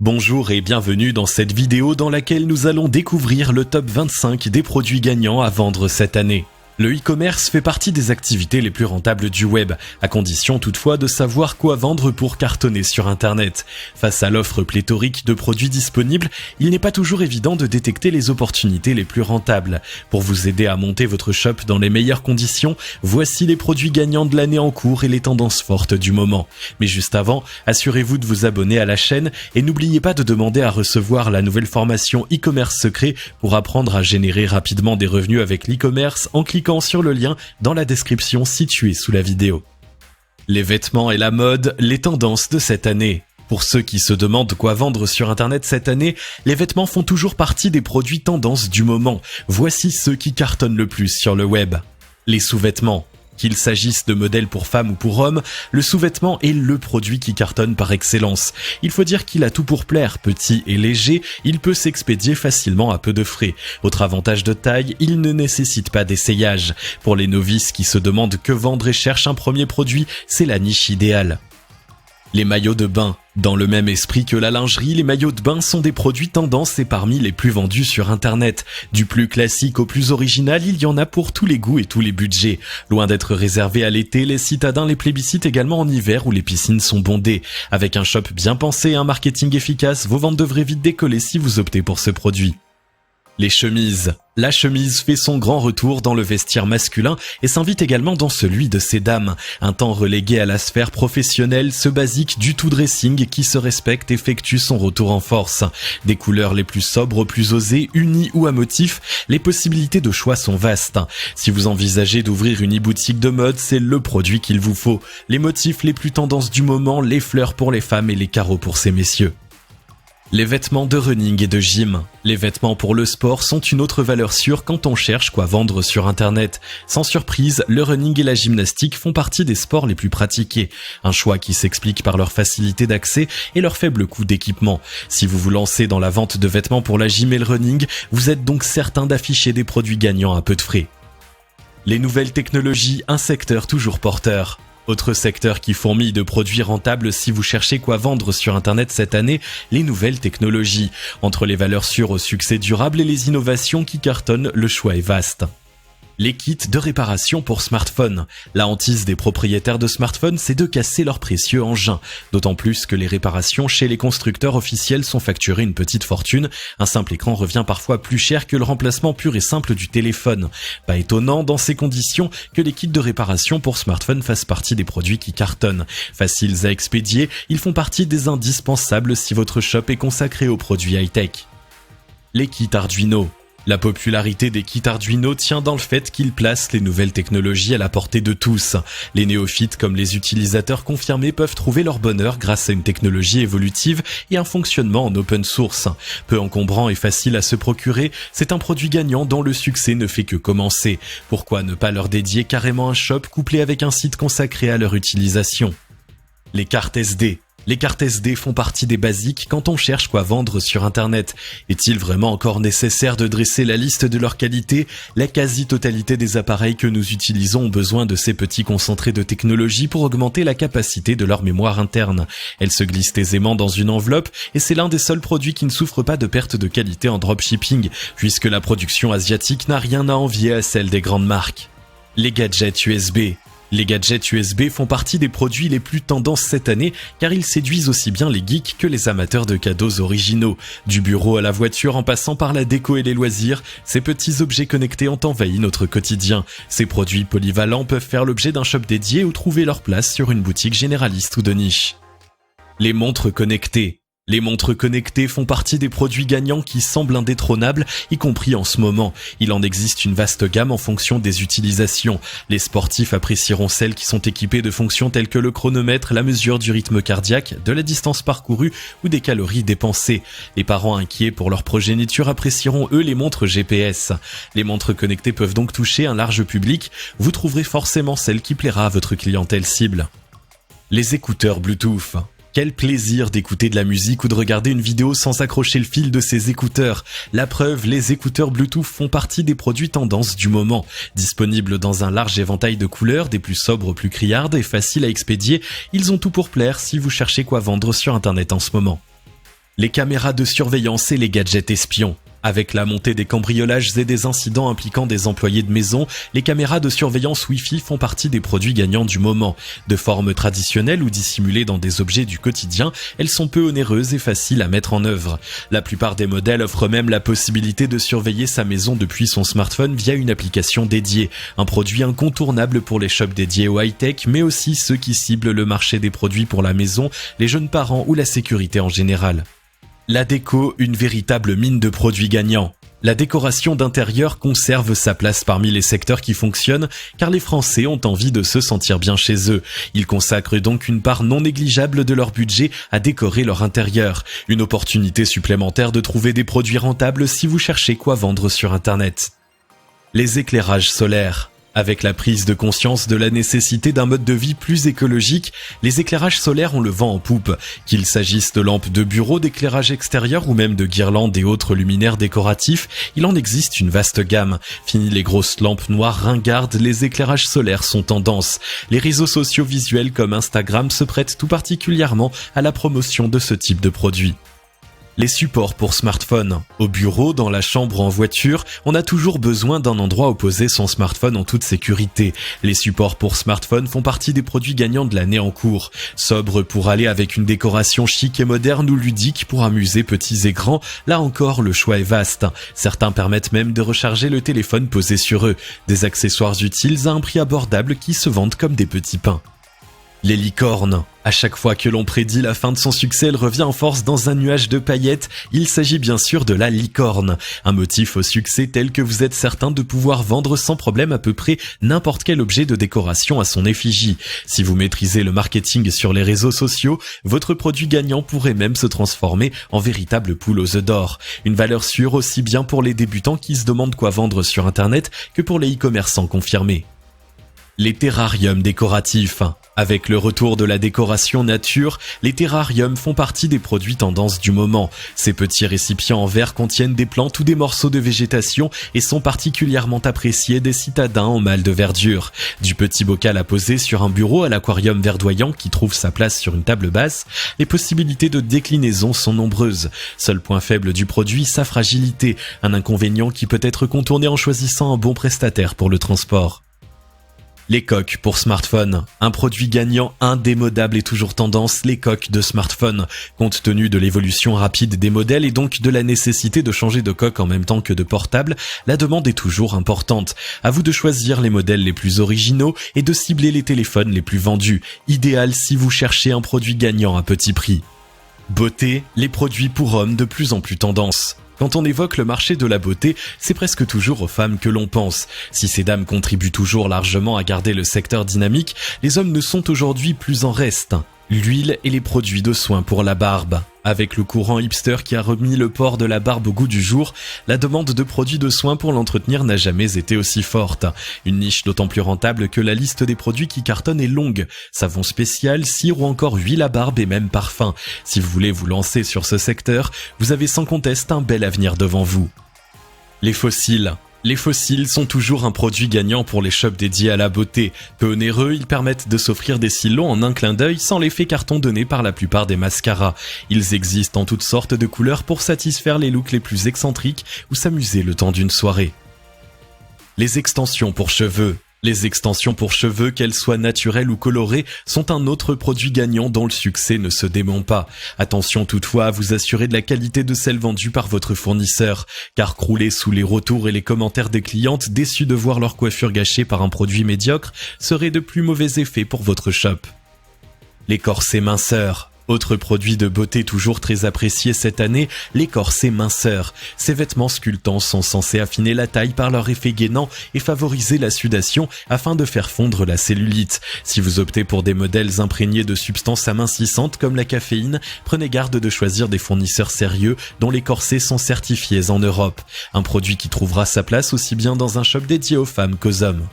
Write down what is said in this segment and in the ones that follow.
Bonjour et bienvenue dans cette vidéo dans laquelle nous allons découvrir le top 25 des produits gagnants à vendre cette année. Le e-commerce fait partie des activités les plus rentables du web, à condition toutefois de savoir quoi vendre pour cartonner sur Internet. Face à l'offre pléthorique de produits disponibles, il n'est pas toujours évident de détecter les opportunités les plus rentables. Pour vous aider à monter votre shop dans les meilleures conditions, voici les produits gagnants de l'année en cours et les tendances fortes du moment. Mais juste avant, assurez-vous de vous abonner à la chaîne et n'oubliez pas de demander à recevoir la nouvelle formation e-commerce secret pour apprendre à générer rapidement des revenus avec l'e-commerce en cliquant sur le lien dans la description située sous la vidéo. Les vêtements et la mode, les tendances de cette année. Pour ceux qui se demandent quoi vendre sur Internet cette année, les vêtements font toujours partie des produits tendances du moment. Voici ceux qui cartonnent le plus sur le web. Les sous-vêtements. Qu'il s'agisse de modèles pour femmes ou pour hommes, le sous-vêtement est le produit qui cartonne par excellence. Il faut dire qu'il a tout pour plaire, petit et léger, il peut s'expédier facilement à peu de frais. Autre avantage de taille, il ne nécessite pas d'essayage. Pour les novices qui se demandent que vendre et cherchent un premier produit, c'est la niche idéale. Les maillots de bain. Dans le même esprit que la lingerie, les maillots de bain sont des produits tendances et parmi les plus vendus sur Internet. Du plus classique au plus original, il y en a pour tous les goûts et tous les budgets. Loin d'être réservés à l'été, les citadins les plébiscitent également en hiver où les piscines sont bondées. Avec un shop bien pensé et un marketing efficace, vos ventes devraient vite décoller si vous optez pour ce produit. Les chemises. La chemise fait son grand retour dans le vestiaire masculin et s'invite également dans celui de ces dames. Un temps relégué à la sphère professionnelle, ce basique du tout dressing qui se respecte effectue son retour en force. Des couleurs les plus sobres, plus osées, unies ou à motifs, les possibilités de choix sont vastes. Si vous envisagez d'ouvrir une e-boutique de mode, c'est le produit qu'il vous faut. Les motifs les plus tendances du moment, les fleurs pour les femmes et les carreaux pour ces messieurs. Les vêtements de running et de gym. Les vêtements pour le sport sont une autre valeur sûre quand on cherche quoi vendre sur Internet. Sans surprise, le running et la gymnastique font partie des sports les plus pratiqués. Un choix qui s'explique par leur facilité d'accès et leur faible coût d'équipement. Si vous vous lancez dans la vente de vêtements pour la gym et le running, vous êtes donc certain d'afficher des produits gagnants à peu de frais. Les nouvelles technologies, un secteur toujours porteur. Autre secteur qui fourmille de produits rentables si vous cherchez quoi vendre sur Internet cette année, les nouvelles technologies. Entre les valeurs sûres au succès durable et les innovations qui cartonnent, le choix est vaste. Les kits de réparation pour smartphones. La hantise des propriétaires de smartphones, c'est de casser leur précieux engin. D'autant plus que les réparations chez les constructeurs officiels sont facturées une petite fortune. Un simple écran revient parfois plus cher que le remplacement pur et simple du téléphone. Pas étonnant dans ces conditions que les kits de réparation pour smartphones fassent partie des produits qui cartonnent. Faciles à expédier, ils font partie des indispensables si votre shop est consacré aux produits high-tech. Les kits Arduino. La popularité des kits Arduino tient dans le fait qu'ils placent les nouvelles technologies à la portée de tous. Les néophytes comme les utilisateurs confirmés peuvent trouver leur bonheur grâce à une technologie évolutive et un fonctionnement en open source. Peu encombrant et facile à se procurer, c'est un produit gagnant dont le succès ne fait que commencer. Pourquoi ne pas leur dédier carrément un shop couplé avec un site consacré à leur utilisation ? Les cartes SD. Les cartes SD font partie des basiques quand on cherche quoi vendre sur Internet. Est-il vraiment encore nécessaire de dresser la liste de leur qualité ? La quasi-totalité des appareils que nous utilisons ont besoin de ces petits concentrés de technologie pour augmenter la capacité de leur mémoire interne. Elles se glissent aisément dans une enveloppe et c'est l'un des seuls produits qui ne souffre pas de perte de qualité en dropshipping, puisque la production asiatique n'a rien à envier à celle des grandes marques. Les gadgets USB. Les gadgets USB font partie des produits les plus tendances cette année car ils séduisent aussi bien les geeks que les amateurs de cadeaux originaux. Du bureau à la voiture en passant par la déco et les loisirs, ces petits objets connectés ont envahi notre quotidien. Ces produits polyvalents peuvent faire l'objet d'un shop dédié ou trouver leur place sur une boutique généraliste ou de niche. Les montres connectées. Les montres connectées font partie des produits gagnants qui semblent indétrônables, y compris en ce moment. Il en existe une vaste gamme en fonction des utilisations. Les sportifs apprécieront celles qui sont équipées de fonctions telles que le chronomètre, la mesure du rythme cardiaque, de la distance parcourue ou des calories dépensées. Les parents inquiets pour leur progéniture apprécieront eux les montres GPS. Les montres connectées peuvent donc toucher un large public. Vous trouverez forcément celle qui plaira à votre clientèle cible. Les écouteurs Bluetooth. Quel plaisir d'écouter de la musique ou de regarder une vidéo sans accrocher le fil de ses écouteurs. La preuve, les écouteurs Bluetooth font partie des produits tendances du moment. Disponibles dans un large éventail de couleurs, des plus sobres aux plus criardes et faciles à expédier, ils ont tout pour plaire si vous cherchez quoi vendre sur Internet en ce moment. Les caméras de surveillance et les gadgets espions. Avec la montée des cambriolages et des incidents impliquant des employés de maison, les caméras de surveillance Wi-Fi font partie des produits gagnants du moment. De forme traditionnelle ou dissimulées dans des objets du quotidien, elles sont peu onéreuses et faciles à mettre en œuvre. La plupart des modèles offrent même la possibilité de surveiller sa maison depuis son smartphone via une application dédiée. Un produit incontournable pour les shops dédiés au high-tech, mais aussi ceux qui ciblent le marché des produits pour la maison, les jeunes parents ou la sécurité en général. La déco, une véritable mine de produits gagnants. La décoration d'intérieur conserve sa place parmi les secteurs qui fonctionnent car les Français ont envie de se sentir bien chez eux. Ils consacrent donc une part non négligeable de leur budget à décorer leur intérieur. Une opportunité supplémentaire de trouver des produits rentables si vous cherchez quoi vendre sur Internet. Les éclairages solaires. Avec la prise de conscience de la nécessité d'un mode de vie plus écologique, les éclairages solaires ont le vent en poupe. Qu'il s'agisse de lampes de bureau, d'éclairage extérieur ou même de guirlandes et autres luminaires décoratifs, il en existe une vaste gamme. Fini les grosses lampes noires ringardes, les éclairages solaires sont tendance. Les réseaux sociaux visuels comme Instagram se prêtent tout particulièrement à la promotion de ce type de produits. Les supports pour smartphone. Au bureau, dans la chambre, en voiture, on a toujours besoin d'un endroit où poser son smartphone en toute sécurité. Les supports pour smartphone font partie des produits gagnants de l'année en cours. Sobres pour aller avec une décoration chic et moderne ou ludique pour amuser petits et grands, là encore le choix est vaste. Certains permettent même de recharger le téléphone posé sur eux. Des accessoires utiles à un prix abordable qui se vendent comme des petits pains. Les licornes. À chaque fois que l'on prédit la fin de son succès, elle revient en force dans un nuage de paillettes. Il s'agit bien sûr de la licorne. Un motif au succès tel que vous êtes certain de pouvoir vendre sans problème à peu près n'importe quel objet de décoration à son effigie. Si vous maîtrisez le marketing sur les réseaux sociaux, votre produit gagnant pourrait même se transformer en véritable poule aux œufs d'or. Une valeur sûre aussi bien pour les débutants qui se demandent quoi vendre sur Internet que pour les e-commerçants confirmés. Les terrariums décoratifs. Avec le retour de la décoration nature, les terrariums font partie des produits tendance du moment. Ces petits récipients en verre contiennent des plantes ou des morceaux de végétation et sont particulièrement appréciés des citadins en mal de verdure. Du petit bocal à poser sur un bureau à l'aquarium verdoyant qui trouve sa place sur une table basse, les possibilités de déclinaison sont nombreuses. Seul point faible du produit, sa fragilité, un inconvénient qui peut être contourné en choisissant un bon prestataire pour le transport. Les coques pour smartphone. Un produit gagnant indémodable et toujours tendance, les coques de smartphone. Compte tenu de l'évolution rapide des modèles et donc de la nécessité de changer de coque en même temps que de portable, la demande est toujours importante. À vous de choisir les modèles les plus originaux et de cibler les téléphones les plus vendus. Idéal si vous cherchez un produit gagnant à petit prix. Beauté, les produits pour hommes de plus en plus tendance. Quand on évoque le marché de la beauté, c'est presque toujours aux femmes que l'on pense. Si ces dames contribuent toujours largement à garder le secteur dynamique, les hommes ne sont aujourd'hui plus en reste. L'huile et les produits de soins pour la barbe. Avec le courant hipster qui a remis le port de la barbe au goût du jour, la demande de produits de soins pour l'entretenir n'a jamais été aussi forte. Une niche d'autant plus rentable que la liste des produits qui cartonnent est longue. Savon spécial, cire ou encore huile à barbe et même parfum. Si vous voulez vous lancer sur ce secteur, vous avez sans conteste un bel avenir devant vous. Les fossiles. Les fossiles sont toujours un produit gagnant pour les shops dédiés à la beauté. Peu onéreux, ils permettent de s'offrir des cils longs en un clin d'œil sans l'effet carton donné par la plupart des mascaras. Ils existent en toutes sortes de couleurs pour satisfaire les looks les plus excentriques ou s'amuser le temps d'une soirée. Les extensions pour cheveux. Les extensions pour cheveux, qu'elles soient naturelles ou colorées, sont un autre produit gagnant dont le succès ne se dément pas. Attention toutefois à vous assurer de la qualité de celles vendues par votre fournisseur, car crouler sous les retours et les commentaires des clientes déçues de voir leur coiffure gâchée par un produit médiocre serait de plus mauvais effets pour votre shop. Les corsets minceurs. Autre produit de beauté toujours très apprécié cette année, les corsets minceurs. Ces vêtements sculptants sont censés affiner la taille par leur effet gainant et favoriser la sudation afin de faire fondre la cellulite. Si vous optez pour des modèles imprégnés de substances amincissantes comme la caféine, prenez garde de choisir des fournisseurs sérieux dont les corsets sont certifiés en Europe. Un produit qui trouvera sa place aussi bien dans un shop dédié aux femmes qu'aux hommes.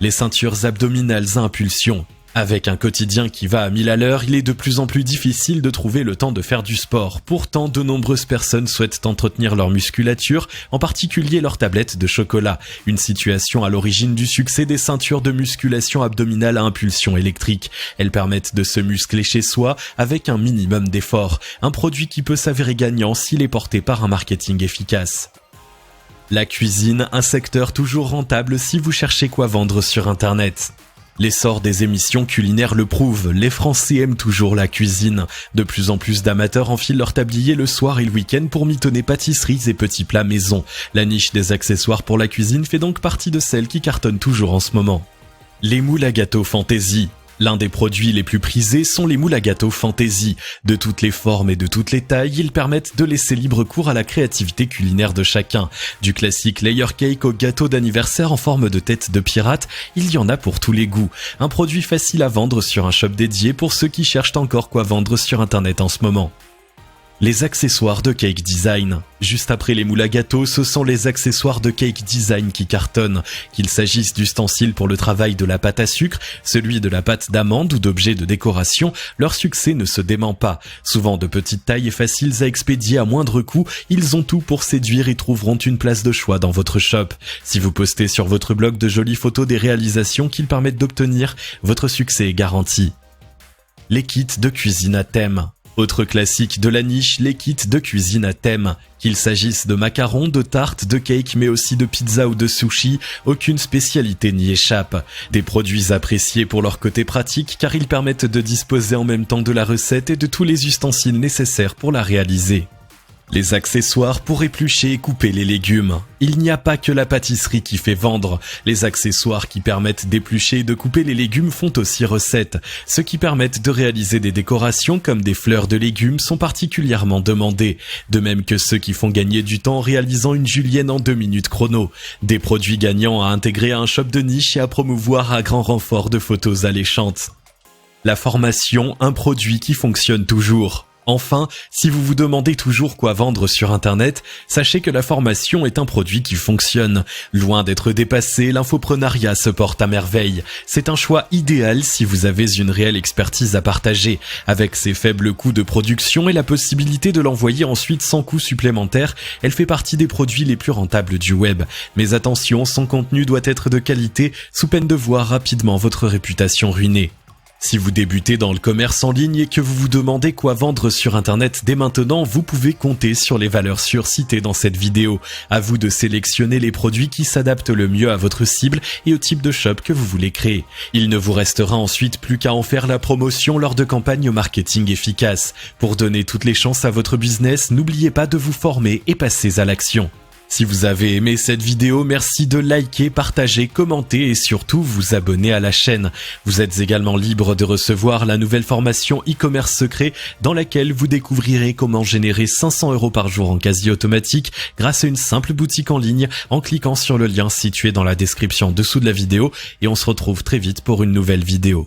Les ceintures abdominales à impulsion. Avec un quotidien qui va à 1000 à l'heure, il est de plus en plus difficile de trouver le temps de faire du sport. Pourtant, de nombreuses personnes souhaitent entretenir leur musculature, en particulier leurs tablettes de chocolat. Une situation à l'origine du succès des ceintures de musculation abdominale à impulsion électrique. Elles permettent de se muscler chez soi avec un minimum d'effort. Un produit qui peut s'avérer gagnant s'il est porté par un marketing efficace. La cuisine, un secteur toujours rentable si vous cherchez quoi vendre sur Internet. L'essor des émissions culinaires le prouve, les Français aiment toujours la cuisine. De plus en plus d'amateurs enfilent leur tablier le soir et le week-end pour mitonner pâtisseries et petits plats maison. La niche des accessoires pour la cuisine fait donc partie de celles qui cartonnent toujours en ce moment. Les moules à gâteau fantaisie. L'un des produits les plus prisés sont les moules à gâteau fantaisie. De toutes les formes et de toutes les tailles, ils permettent de laisser libre cours à la créativité culinaire de chacun. Du classique layer cake au gâteau d'anniversaire en forme de tête de pirate, il y en a pour tous les goûts. Un produit facile à vendre sur un shop dédié pour ceux qui cherchent encore quoi vendre sur Internet en ce moment. Les accessoires de cake design. Juste après les moules à gâteau, ce sont les accessoires de cake design qui cartonnent. Qu'il s'agisse d'ustensiles pour le travail de la pâte à sucre, celui de la pâte d'amande ou d'objets de décoration, leur succès ne se dément pas. Souvent de petite taille et faciles à expédier à moindre coût, ils ont tout pour séduire et trouveront une place de choix dans votre shop. Si vous postez sur votre blog de jolies photos des réalisations qu'ils permettent d'obtenir, votre succès est garanti. Les kits de cuisine à thème. Autre classique de la niche, les kits de cuisine à thème. Qu'il s'agisse de macarons, de tartes, de cakes, mais aussi de pizza ou de sushi, aucune spécialité n'y échappe. Des produits appréciés pour leur côté pratique car ils permettent de disposer en même temps de la recette et de tous les ustensiles nécessaires pour la réaliser. Les accessoires pour éplucher et couper les légumes. Il n'y a pas que la pâtisserie qui fait vendre. Les accessoires qui permettent d'éplucher et de couper les légumes font aussi recette. Ceux qui permettent de réaliser des décorations comme des fleurs de légumes sont particulièrement demandés. De même que ceux qui font gagner du temps en réalisant une julienne en 2 minutes chrono. Des produits gagnants à intégrer à un shop de niche et à promouvoir à grand renfort de photos alléchantes. La formation, un produit qui fonctionne toujours. Enfin, si vous vous demandez toujours quoi vendre sur Internet, sachez que la formation est un produit qui fonctionne. Loin d'être dépassé, l'infoprenariat se porte à merveille. C'est un choix idéal si vous avez une réelle expertise à partager. Avec ses faibles coûts de production et la possibilité de l'envoyer ensuite sans coût supplémentaire, elle fait partie des produits les plus rentables du web. Mais attention, son contenu doit être de qualité, sous peine de voir rapidement votre réputation ruinée. Si vous débutez dans le commerce en ligne et que vous vous demandez quoi vendre sur Internet dès maintenant, vous pouvez compter sur les valeurs sûres citées dans cette vidéo. À vous de sélectionner les produits qui s'adaptent le mieux à votre cible et au type de shop que vous voulez créer. Il ne vous restera ensuite plus qu'à en faire la promotion lors de campagnes marketing efficaces. Pour donner toutes les chances à votre business, n'oubliez pas de vous former et passer à l'action. Si vous avez aimé cette vidéo, merci de liker, partager, commenter et surtout vous abonner à la chaîne. Vous êtes également libre de recevoir la nouvelle formation e-commerce secret dans laquelle vous découvrirez comment générer 500 € par jour en quasi automatique grâce à une simple boutique en ligne en cliquant sur le lien situé dans la description dessous de la vidéo et on se retrouve très vite pour une nouvelle vidéo.